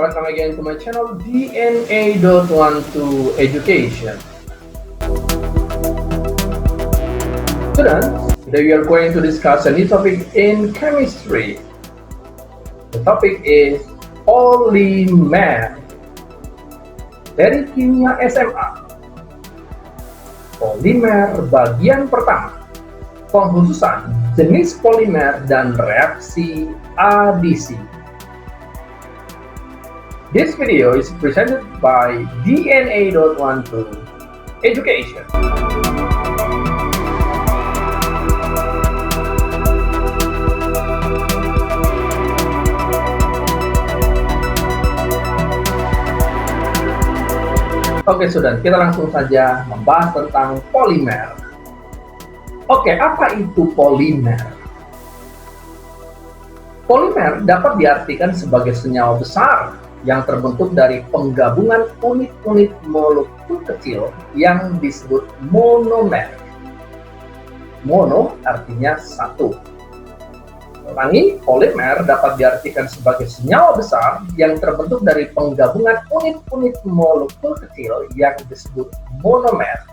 welcome again to my channel DNA.12 Education. Students, today we are going to discuss a new topic in chemistry. The topic is polymer. Dari kimia SMA. Polimer bagian pertama. Pengkhususan jenis polimer dan reaksi adisi. This video is presented by DNA.12 Education. Oke, student, kita langsung saja membahas tentang polimer. Oke, apa itu polimer? Polimer dapat diartikan sebagai senyawa besar yang terbentuk dari penggabungan unit-unit molekul kecil yang disebut monomer. Mono artinya satu. Ulangi, polimer dapat diartikan sebagai senyawa besar yang terbentuk dari penggabungan unit-unit molekul kecil yang disebut monomer.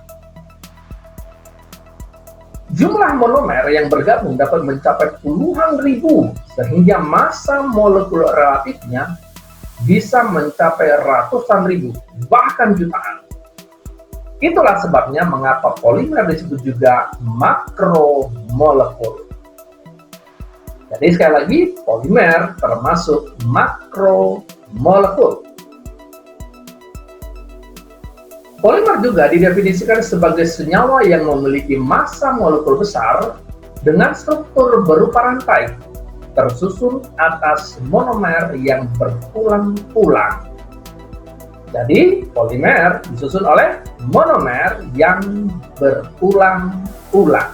Jumlah monomer yang bergabung dapat mencapai puluhan ribu, sehingga massa molekul relatifnya bisa mencapai ratusan ribu, bahkan jutaan. Itulah sebabnya mengapa polimer disebut juga makromolekul. Jadi sekali lagi, polimer termasuk makromolekul. Polimer juga didefinisikan sebagai senyawa yang memiliki massa molekul besar dengan struktur berupa rantai, tersusun atas monomer yang berpulang-pulang. Jadi, polimer disusun oleh monomer yang berpulang-pulang.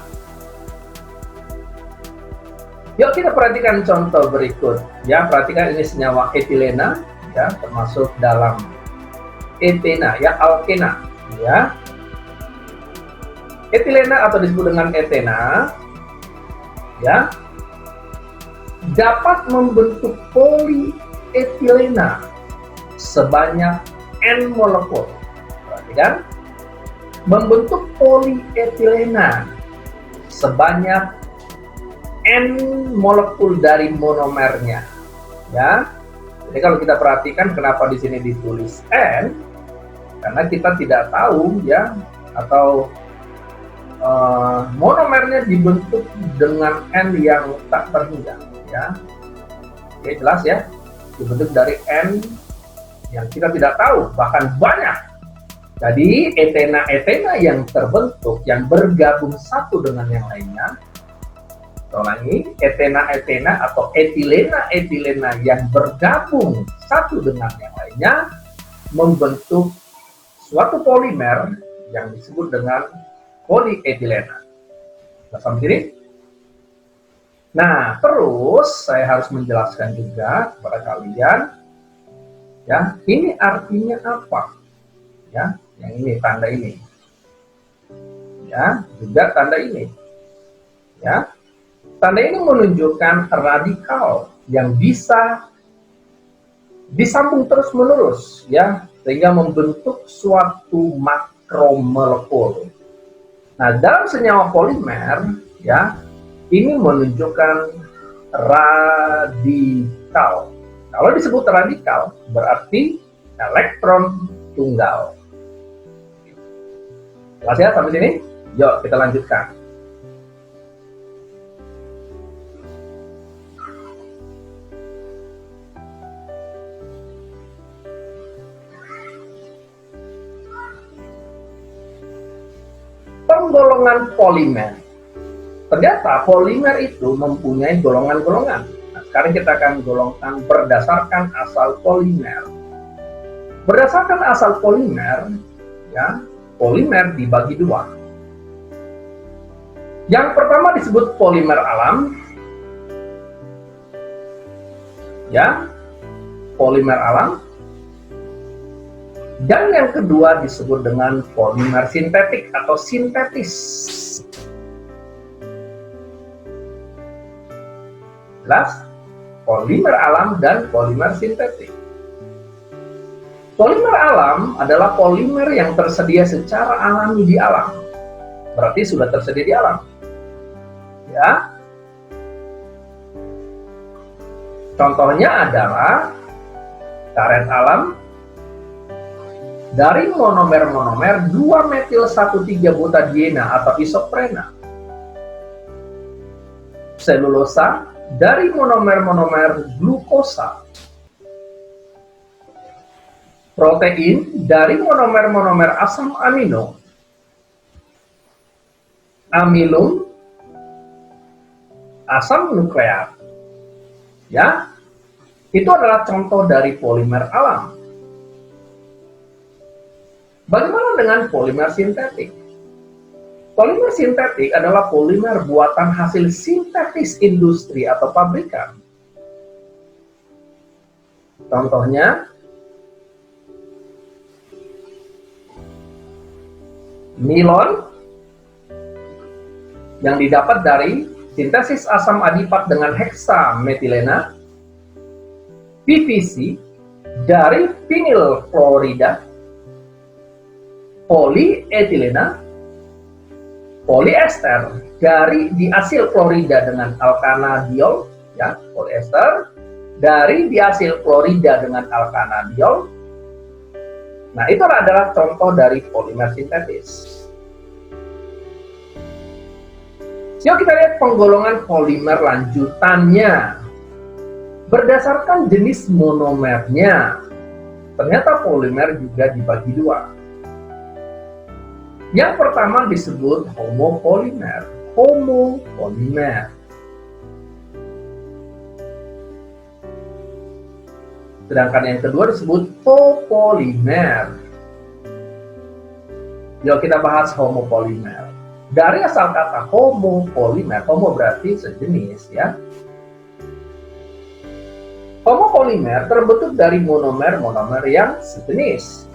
Yuk kita perhatikan contoh berikut. Ya, perhatikan ini senyawa etilena, ya, termasuk dalam etena, ya, alkena, ya. Etilena atau disebut dengan etena, ya, dapat membentuk polietilena sebanyak N molekul. Perhatikan, membentuk polietilena sebanyak N molekul dari monomernya, ya. Jadi kalau kita perhatikan kenapa di sini ditulis N, karena kita tidak tahu, ya, atau monomernya dibentuk dengan N yang tak terhingga, ya. Oke, jelas ya, dibentuk dari N yang kita tidak tahu, bahkan banyak. Jadi etena-etena yang terbentuk, yang bergabung satu dengan yang lainnya, ulangi, etena-etena atau etilena-etilena yang bergabung satu dengan yang lainnya membentuk suatu polimer yang disebut dengan polietilena. Sampai sini? Nah, terus saya harus menjelaskan juga kepada kalian, ya, ini artinya apa? Ya, yang ini, tanda ini. Ya, juga tanda ini. Ya. Tanda ini menunjukkan radikal yang bisa disambung terus-menerus, ya, sehingga membentuk suatu makromolekul. Nah, dalam senyawa polimer, ya, ini menunjukkan radikal. Kalau disebut radikal, berarti elektron tunggal. Jelas ya sampai sini? Yuk, kita lanjutkan. Penggolongan polimer. Ternyata polimer itu mempunyai golongan-golongan. Nah, sekarang kita akan golongkan berdasarkan asal polimer. Berdasarkan asal polimer, ya, polimer dibagi dua. Yang pertama disebut polimer alam, ya, polimer alam. Dan yang kedua disebut dengan polimer sintetik atau sintetis. Jelas? Polimer alam dan polimer sintetik. Polimer alam adalah polimer yang tersedia secara alami di alam. Berarti sudah tersedia di alam. Ya. Contohnya adalah karet alam dari monomer-monomer 2-metil-1,3-butadiena atau isoprena. Selulosa dari monomer-monomer glukosa. Protein dari monomer-monomer asam amino. Amilum, asam nukleat. Ya, itu adalah contoh dari polimer alam. Bagaimana dengan polimer sintetik? Polimer sintetik adalah polimer buatan hasil sintetis industri atau pabrikan. Contohnya, nilon yang didapat dari sintesis asam adipat dengan heksametilena, PVC dari vinil klorida, polietilena, poliester dari diasil klorida dengan alkanadiol, ya, poliester dari diasil klorida dengan alkanadiol. Nah, itu adalah contoh dari polimer sintetis. Yuk kita lihat penggolongan polimer lanjutannya. Berdasarkan jenis monomernya, ternyata polimer juga dibagi dua. Yang pertama disebut homopolimer. Homopolimer. Sedangkan yang kedua disebut copolimer. Yuk kita bahas homopolimer. Dari asal kata homopolimer, homo berarti sejenis, ya. Homopolimer terbentuk dari monomer-monomer yang sejenis.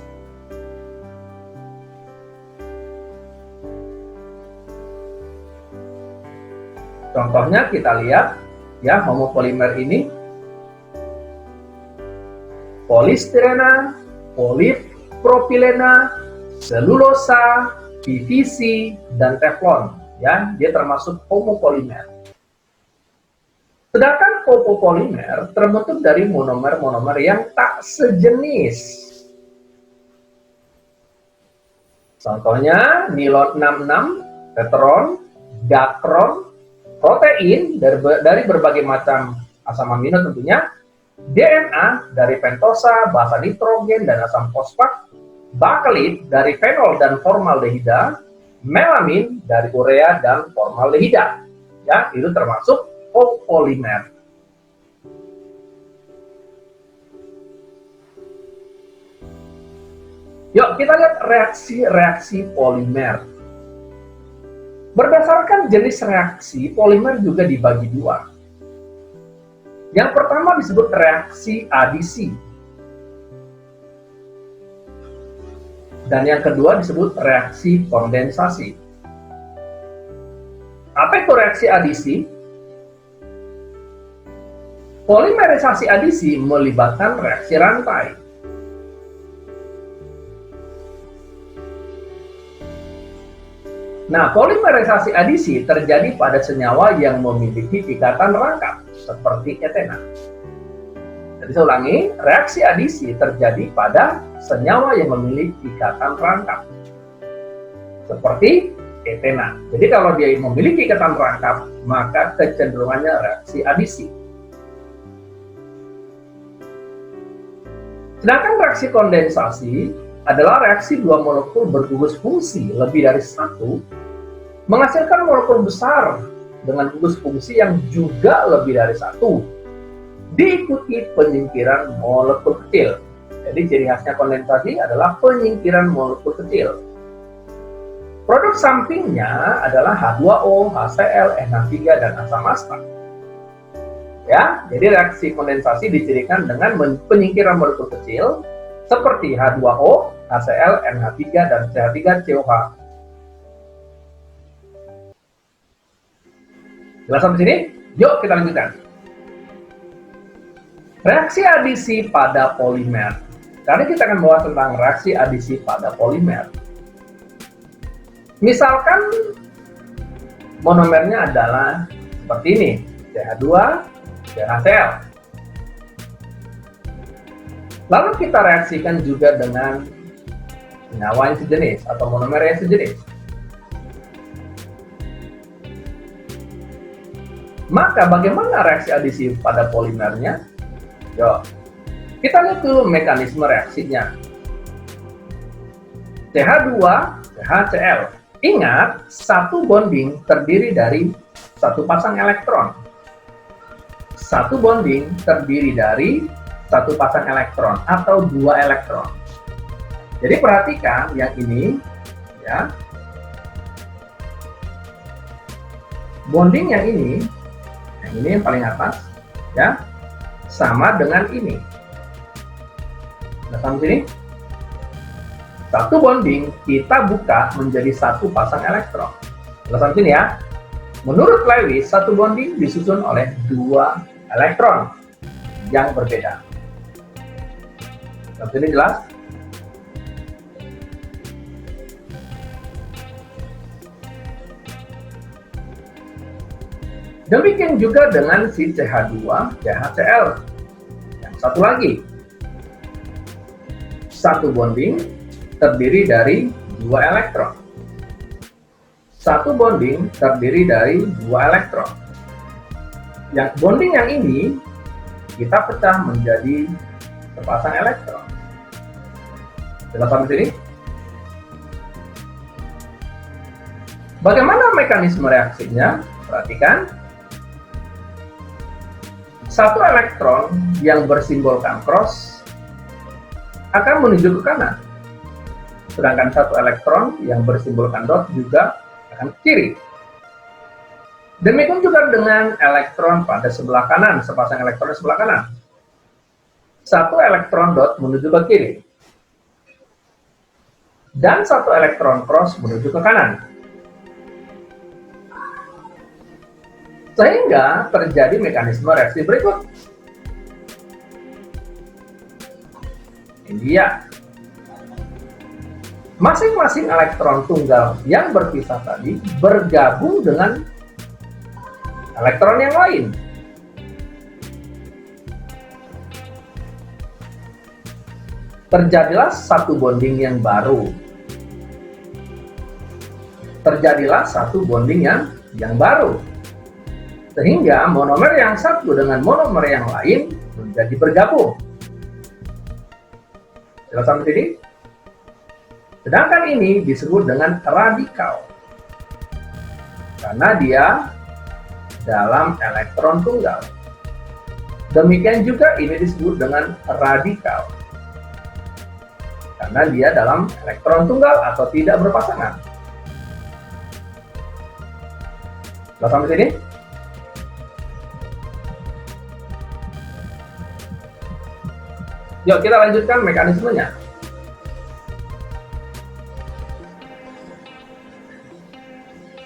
Contohnya kita lihat, ya, homopolimer ini polistirena, polipropilena, selulosa, PVC, dan teflon, ya, dia termasuk homopolimer. Sedangkan copopolimer terbentuk dari monomer-monomer yang tak sejenis. Contohnya nilon 66, tetron, dakron, protein dari berbagai macam asam amino tentunya, DNA dari pentosa, basa nitrogen, dan asam fosfat, bakalit dari fenol dan formaldehida, melamin dari urea dan formaldehida. Ya, itu termasuk copolimer. Yuk kita lihat reaksi-reaksi polimer. Berdasarkan jenis reaksi, polimer juga dibagi dua. Yang pertama disebut reaksi adisi. Dan yang kedua disebut reaksi kondensasi. Apa itu reaksi adisi? Polimerisasi adisi melibatkan reaksi rantai. Nah, polimerisasi adisi terjadi pada senyawa yang memiliki ikatan rangkap, seperti etena. Jadi saya ulangi, reaksi adisi terjadi pada senyawa yang memiliki ikatan rangkap, seperti etena. Jadi kalau dia memiliki ikatan rangkap, maka kecenderungannya reaksi adisi. Sedangkan reaksi kondensasi adalah reaksi dua molekul bergugus fungsi lebih dari satu, menghasilkan molekul besar dengan gugus fungsi yang juga lebih dari satu, diikuti penyingkiran molekul kecil. Jadi ciri khasnya kondensasi adalah penyingkiran molekul kecil. Produk sampingnya adalah H2O, HCl, NH3, dan asam astat. Ya, jadi reaksi kondensasi dicirikan dengan penyingkiran molekul kecil seperti H2O, HCl, NH3, dan CH3COH. Jelas sampai sini? Yuk kita lanjutkan. Reaksi adisi pada polimer. Karena kita akan bahas tentang reaksi adisi pada polimer. Misalkan monomernya adalah seperti ini, CH2, CHCl. Lalu kita reaksikan juga dengan senyawa yang sejenis atau monomer yang sejenis. Maka bagaimana reaksi adisi pada polimernya? Yuk, kita lihat dulu mekanisme reaksinya. CH2, CHCl. Ingat, satu bonding terdiri dari satu pasang elektron. Satu bonding terdiri dari satu pasang elektron atau dua elektron. Jadi perhatikan yang ini, ya. Bonding yang ini yang paling atas, ya, sama dengan ini. Nah, sampai sini. Satu bonding kita buka menjadi satu pasang elektron. Sampai sini ya. Menurut Lewis, satu bonding disusun oleh dua elektron yang berbeda. Sampai sini jelas? Demikian juga dengan si CH2, CHCl. Yang satu lagi. Satu bonding terdiri dari dua elektron. Satu bonding terdiri dari dua elektron. Yang bonding yang ini kita pecah menjadi sepasang elektron. Jelas sampai sini? Bagaimana mekanisme reaksinya? Perhatikan. Satu elektron yang bersimbolkan cross akan menuju ke kanan. Sedangkan satu elektron yang bersimbolkan dot juga akan ke kiri. Demikian juga dengan elektron pada sebelah kanan, sepasang elektron sebelah kanan. Satu elektron dot menuju ke kiri. Dan satu elektron cross menuju ke kanan. Sehingga terjadi mekanisme reaksi berikut. Ini dia. Masing-masing elektron tunggal yang berpisah tadi bergabung dengan elektron yang lain. Terjadilah satu bonding yang baru. Terjadilah satu bonding yang baru. Sehingga monomer yang satu dengan monomer yang lain menjadi bergabung. Jelas sampai sini? Sedangkan ini disebut dengan radikal. Karena dia dalam elektron tunggal. Demikian juga ini disebut dengan radikal. Karena dia dalam elektron tunggal atau tidak berpasangan. Jelas sampai sini? Yuk kita lanjutkan mekanismenya.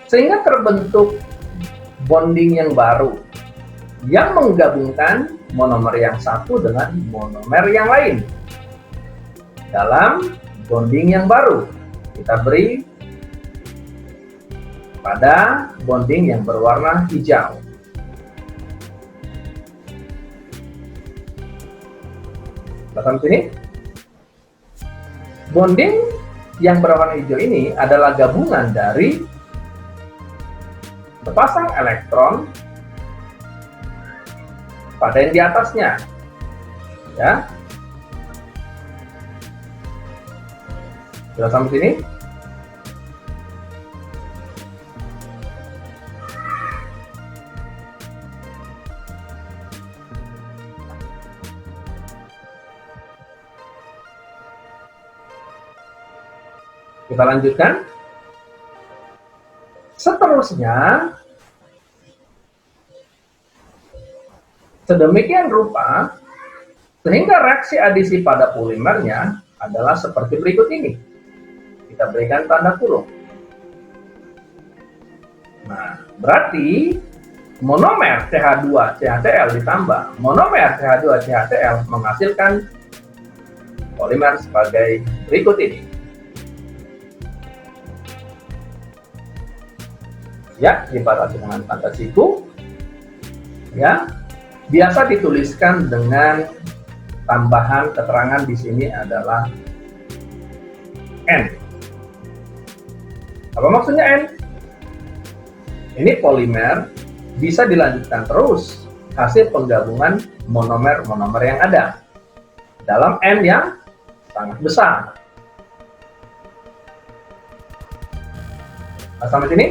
Sehingga terbentuk bonding yang baru yang menggabungkan monomer yang satu dengan monomer yang lain. Dalam bonding yang baru kita beri pada bonding yang berwarna hijau. Sampai sini. Bonding yang berwarna hijau ini adalah gabungan dari sepasang elektron pada yang di atasnya, ya. Sudah sampai sini? Kita lanjutkan. Seterusnya, sedemikian rupa sehingga reaksi adisi pada polimernya adalah seperti berikut ini. Kita berikan tanda kurung. Nah, berarti monomer CH2 CHCl ditambah monomer CH2 CHCl menghasilkan polimer sebagai berikut ini. Ya, dibatasi dengan tanda siku. Ya, biasa dituliskan dengan tambahan keterangan di sini adalah N. Apa maksudnya N? Ini polimer bisa dilanjutkan terus hasil penggabungan monomer-monomer yang ada dalam N yang sangat besar. Nah, sampai sini.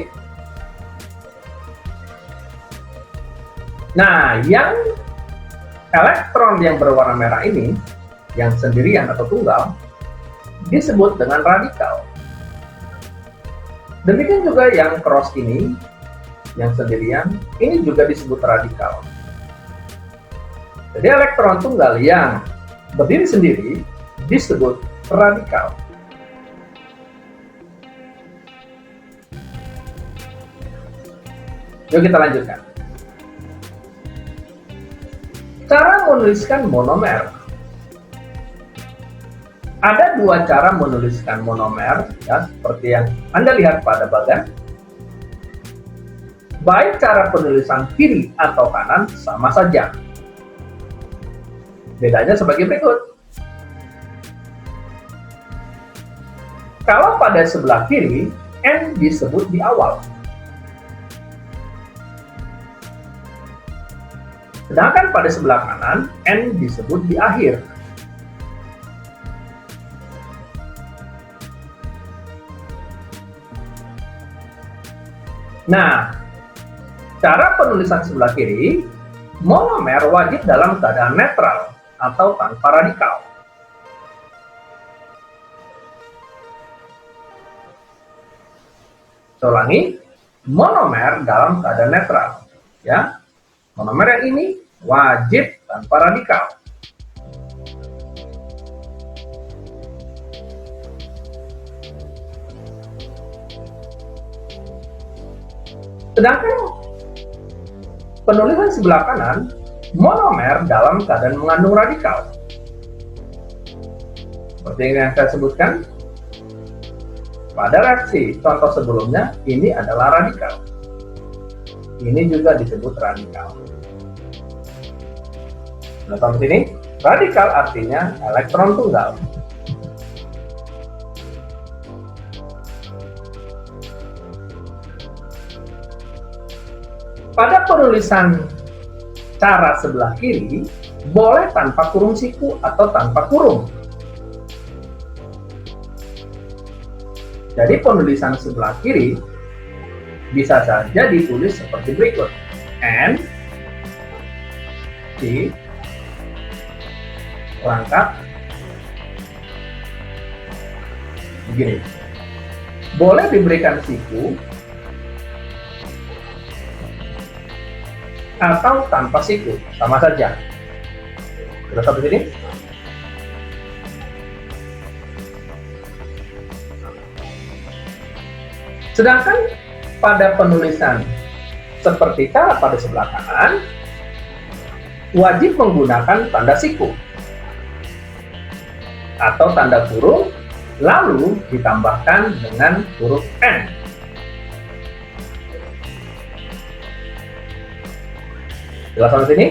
Nah, yang elektron yang berwarna merah ini, yang sendirian atau tunggal, disebut dengan radikal. Demikian juga yang cross ini, yang sendirian, ini juga disebut radikal. Jadi elektron tunggal yang berdiri sendiri disebut radikal. Yuk kita lanjutkan. Cara menuliskan monomer. Ada dua cara menuliskan monomer, ya, seperti yang Anda lihat pada bagan. Baik cara penulisan kiri atau kanan sama saja. Bedanya sebagai berikut. Kalau pada sebelah kiri, N disebut di awal. Sedangkan pada sebelah kanan, N disebut di akhir. Nah, cara penulisan sebelah kiri, monomer wajib dalam keadaan netral atau tanpa radikal. Saya ulangi, monomer dalam keadaan netral. Ya, monomer yang ini wajib tanpa radikal. Sedangkan penulisan sebelah kanan, monomer dalam keadaan mengandung radikal. Seperti yang saya sebutkan, pada reaksi contoh sebelumnya, ini adalah radikal. Ini juga disebut radikal. Nah, sampai sini, radikal artinya elektron tunggal. Pada penulisan cara sebelah kiri, boleh tanpa kurung siku atau tanpa kurung. Jadi penulisan sebelah kiri bisa saja ditulis seperti berikut. N, C, lengkap, begini. Boleh diberikan siku atau tanpa siku, sama saja. Sudah sampai sini? Sedangkan pada penulisan seperti cara pada sebelah kanan, wajib menggunakan tanda siku atau tanda kurung, lalu ditambahkan dengan huruf N. Jelas sampai sini?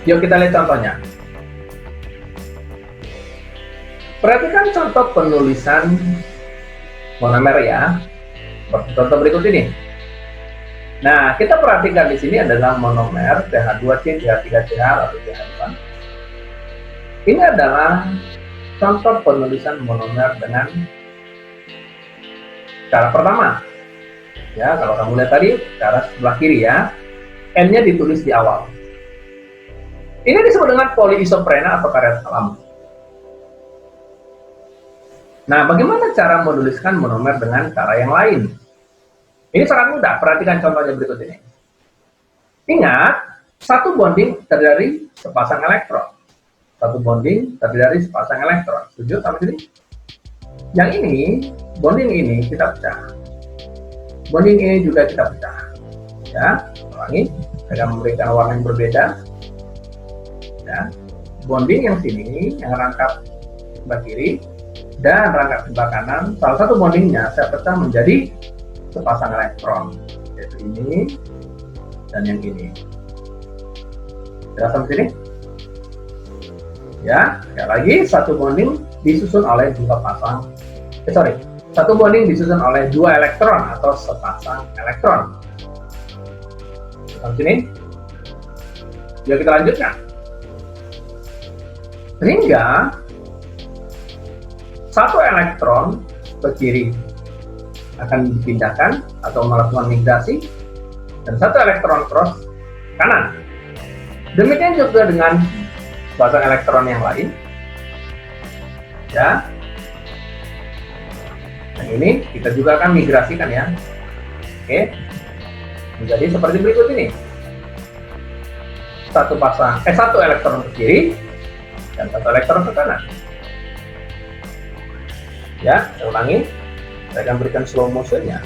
Yuk kita lihat contohnya. Perhatikan contoh penulisan monomer ya. Contoh berikut ini. Nah, kita perhatikan di sini adalah monomer CH2C, CH3CH, lalu CH2. Ini adalah contoh penulisan monomer dengan cara pertama. Ya, kalau kamu lihat tadi, cara sebelah kiri ya. N-nya ditulis di awal. Ini disebut dengan polyisoprena atau karet alam. Nah, bagaimana cara menuliskan monomer dengan cara yang lain? Ini sangat mudah, perhatikan contohnya berikut ini. Ingat, satu bonding terdiri dari sepasang elektron. Satu bonding terdiri dari sepasang elektron. Setuju sampai sini? Yang ini, bonding ini kita pecah. Bonding ini juga kita pecah. Ya, ulangi, dengan memberikan warna yang berbeda. Ya, bonding yang sini, yang rangkap sebelah kiri dan rangka sebelah kanan. Salah satu bondingnya saya pecah menjadi sepasang elektron, yaitu ini dan yang ini. Jelas sampai sini? Ya, sekali lagi satu bonding disusun oleh satu bonding disusun oleh dua elektron atau sepasang elektron. Sampai sini? Ya, kita lanjutkan. Sehingga satu elektron ke kiri akan dipindahkan atau melakukan migrasi dan satu elektron cross kanan. Demikian juga dengan pasang elektron yang lain. Ya. Dan ini kita juga akan migrasikan ya. Oke. Menjadi seperti berikut ini. Satu elektron ke kiri dan satu elektron ke kanan. Ya, saya ulangi. Saya akan berikan slow motionnya.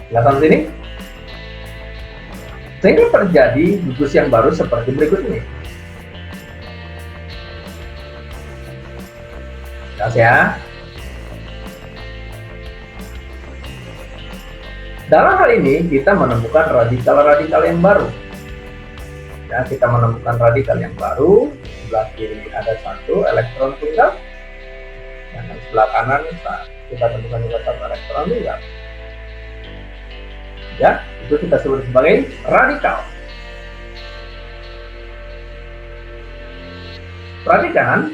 Lihat sini. Sehingga terjadi gugus yang baru seperti berikut ini. Jelas ya. Dalam hal ini kita menemukan radikal-radikal yang baru. Ya, kita menemukan radikal yang baru. Sebelah kiri ada satu elektron tunggal, dan sebelah kanan kita temukan juga satu elektron tunggal. Ya, itu kita sebut sebagai radikal. Perhatikan,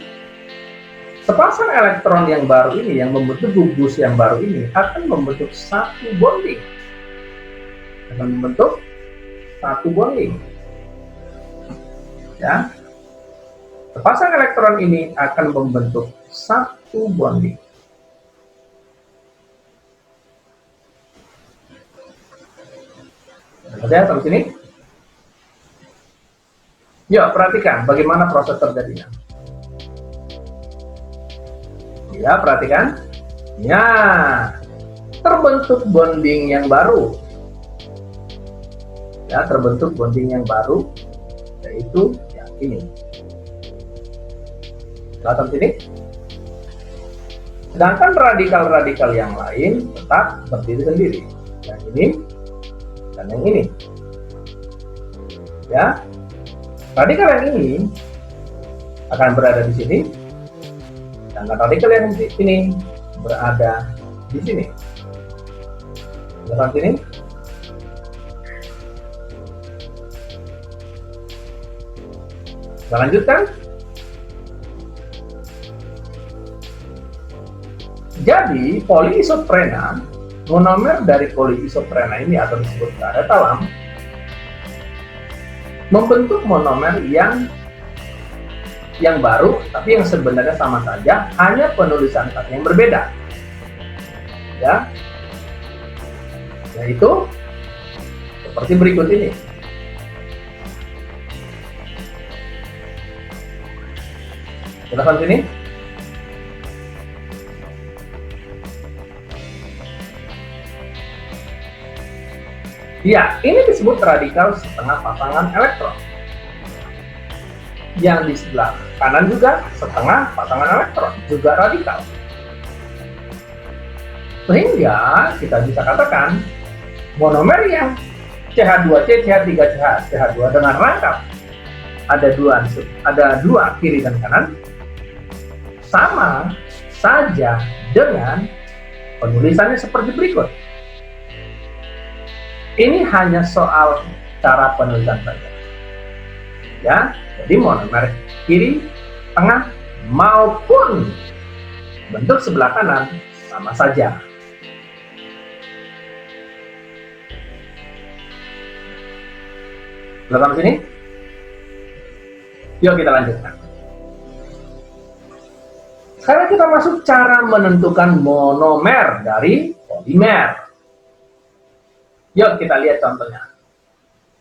sepasang elektron yang baru ini yang membentuk gugus yang baru ini akan membentuk satu bonding. Ya, sepasang elektron ini akan membentuk satu bonding. Ada sampai sini? Ya, perhatikan bagaimana proses terjadinya. Ya, perhatikan. Ya, terbentuk bonding yang baru. Ya, terbentuk bonding yang baru, yaitu yang ini. Lihat sini. Sedangkan radikal-radikal yang lain tetap berdiri sendiri. Yang ini dan yang ini. Ya, radikal yang ini akan berada di sini, dan radikal yang ini berada di sini. Lihat sini. Kita lanjutkan. Jadi poliisoprena, monomer dari poliisoprena ini atau disebut karet alam, membentuk monomer yang baru, tapi yang sebenarnya sama saja, hanya penulisan kata yang berbeda. Ya, yaitu seperti berikut ini. Silakan sini. Ya, ini disebut radikal setengah pasangan elektron. Yang di sebelah kanan juga setengah pasangan elektron, juga radikal. Sehingga kita bisa katakan monomer yang CH2C, CH3CH, CH2 dengan rangkap ada dua kiri dan kanan, sama saja dengan penulisannya seperti berikut. Ini hanya soal cara penulisan saja. Ya, jadi monomer kiri, tengah maupun bentuk sebelah kanan sama saja. Belakang sini. Yuk kita lanjutkan. Sekarang kita masuk cara menentukan monomer dari polimer. Yuk kita lihat contohnya.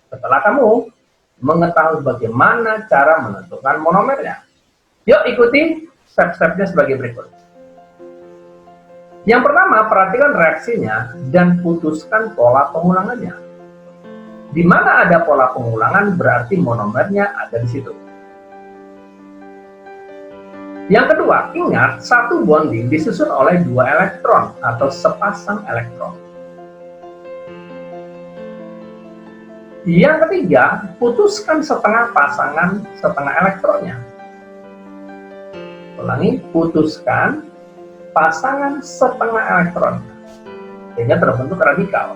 Setelah kamu mengetahui bagaimana cara menentukan monomernya, yuk ikuti step-stepnya sebagai berikut. Yang pertama, perhatikan reaksinya dan putuskan pola pengulangannya. Di mana ada pola pengulangan berarti monomernya ada di situ. Yang kedua, ingat satu bonding disusun oleh dua elektron atau sepasang elektron. Yang ketiga, putuskan setengah pasangan setengah elektronnya. Ulangi, putuskan pasangan setengah elektron sehingga terbentuk radikal.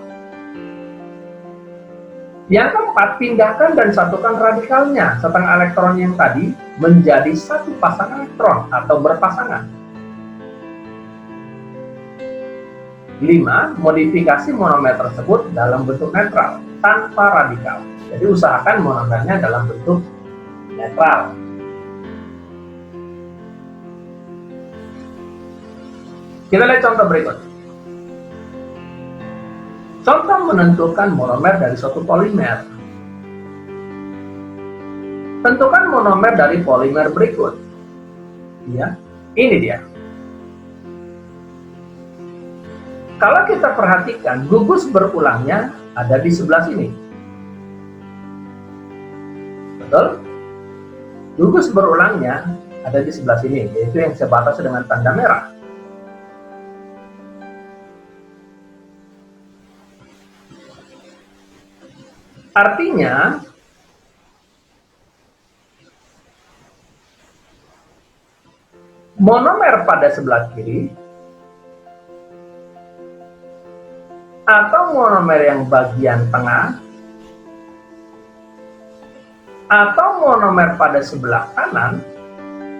Yang keempat, pindahkan dan satukan radikalnya setengah elektron yang tadi menjadi satu pasang elektron atau berpasangan. 5. Modifikasi monomer tersebut dalam bentuk netral tanpa radikal. Jadi usahakan monomernya dalam bentuk netral. Kita lihat contoh berikut. Contoh menentukan monomer dari suatu polimer. Tentukan monomer dari polimer berikut. Ya, ini dia. Kalau kita perhatikan, gugus berulangnya ada di sebelah sini. Betul? Gugus berulangnya ada di sebelah sini, yaitu yang saya batasi dengan tanda merah. Artinya, monomer pada sebelah kiri atau monomer yang bagian tengah atau monomer pada sebelah kanan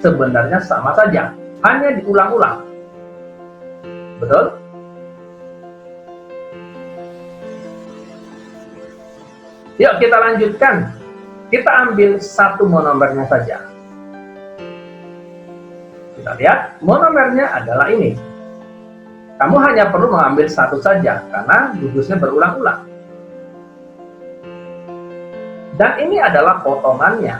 sebenarnya sama saja, hanya diulang-ulang. Betul? Yuk kita lanjutkan. Kita ambil satu monomernya saja. Kita lihat, monomernya adalah ini. Kamu hanya perlu mengambil satu saja, karena gugusnya berulang-ulang. Dan ini adalah potongannya.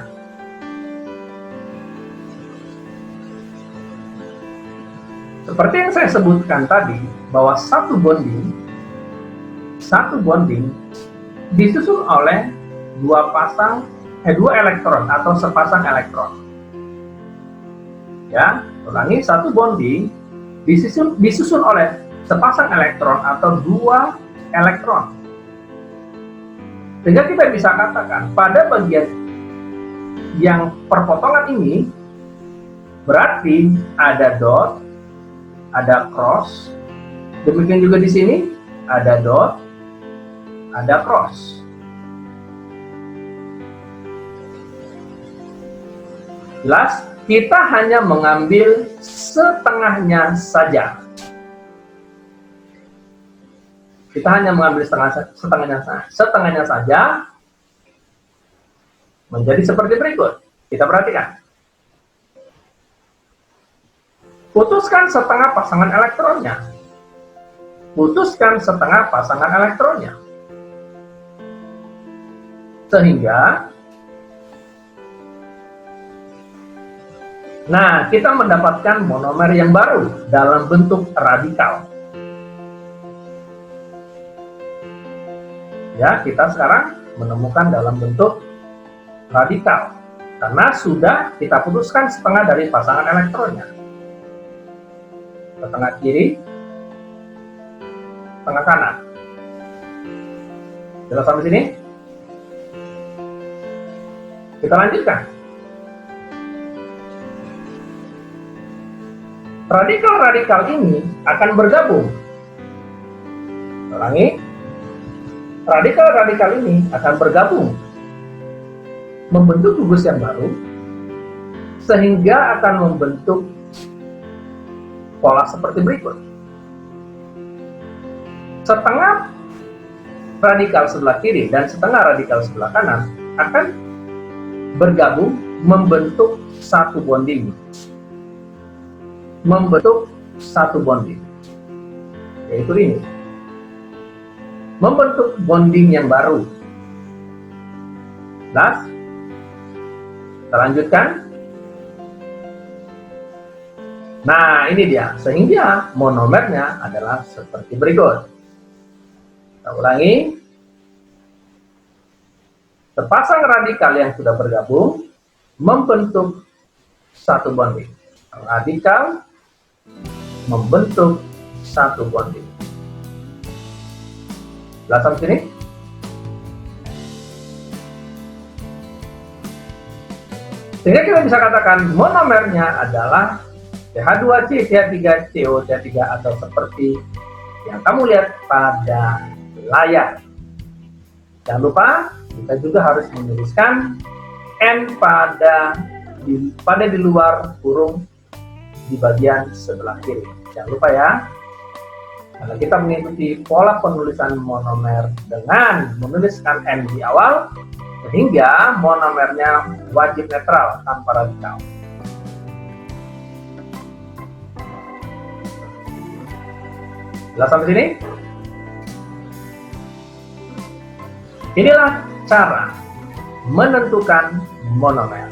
Seperti yang saya sebutkan tadi, bahwa satu bonding disusun oleh dua elektron atau sepasang elektron. Ya, ulangi, satu bonding disusun oleh sepasang elektron atau dua elektron. Sehingga kita bisa katakan pada bagian yang perpotongan ini berarti ada dot, ada cross. Demikian juga di sini ada dot, ada cross. Jelas? Kita hanya mengambil setengahnya saja. Kita hanya mengambil setengahnya saja menjadi seperti berikut. Kita perhatikan. Putuskan setengah pasangan elektronnya. Putuskan setengah pasangan elektronnya. Sehingga kita mendapatkan monomer yang baru dalam bentuk radikal. Ya, kita sekarang menemukan dalam bentuk radikal. Karena sudah kita putuskan setengah dari pasangan elektronnya. Setengah kiri, setengah kanan. Jelas sampai sini? Kita lanjutkan. Radikal-radikal ini akan bergabung. Ulangi. Radikal-radikal ini akan bergabung membentuk gugus yang baru sehingga akan membentuk pola seperti berikut. Setengah radikal sebelah kiri dan setengah radikal sebelah kanan akan bergabung membentuk satu bonding. Yaitu ini. Membentuk bonding yang baru. Jelas? Kita lanjutkan. Nah, ini dia. Sehingga monomernya adalah seperti berikut. Kita ulangi. Sepasang radikal yang sudah bergabung membentuk satu bonding. Radikal membentuk satu bonding. Jelas sampai sini? Sehingga kita bisa katakan monomernya adalah CH2C, CH3CO, CH3 atau seperti yang kamu lihat pada layar. Jangan lupa kita juga harus menuliskan N pada di luar kurung di bagian sebelah kiri. Jangan lupa ya, karena kita mengikuti pola penulisan monomer dengan menuliskan N di awal, sehingga monomernya wajib netral tanpa radikal. Jelas sampai sini? Inilah cara menentukan monomer.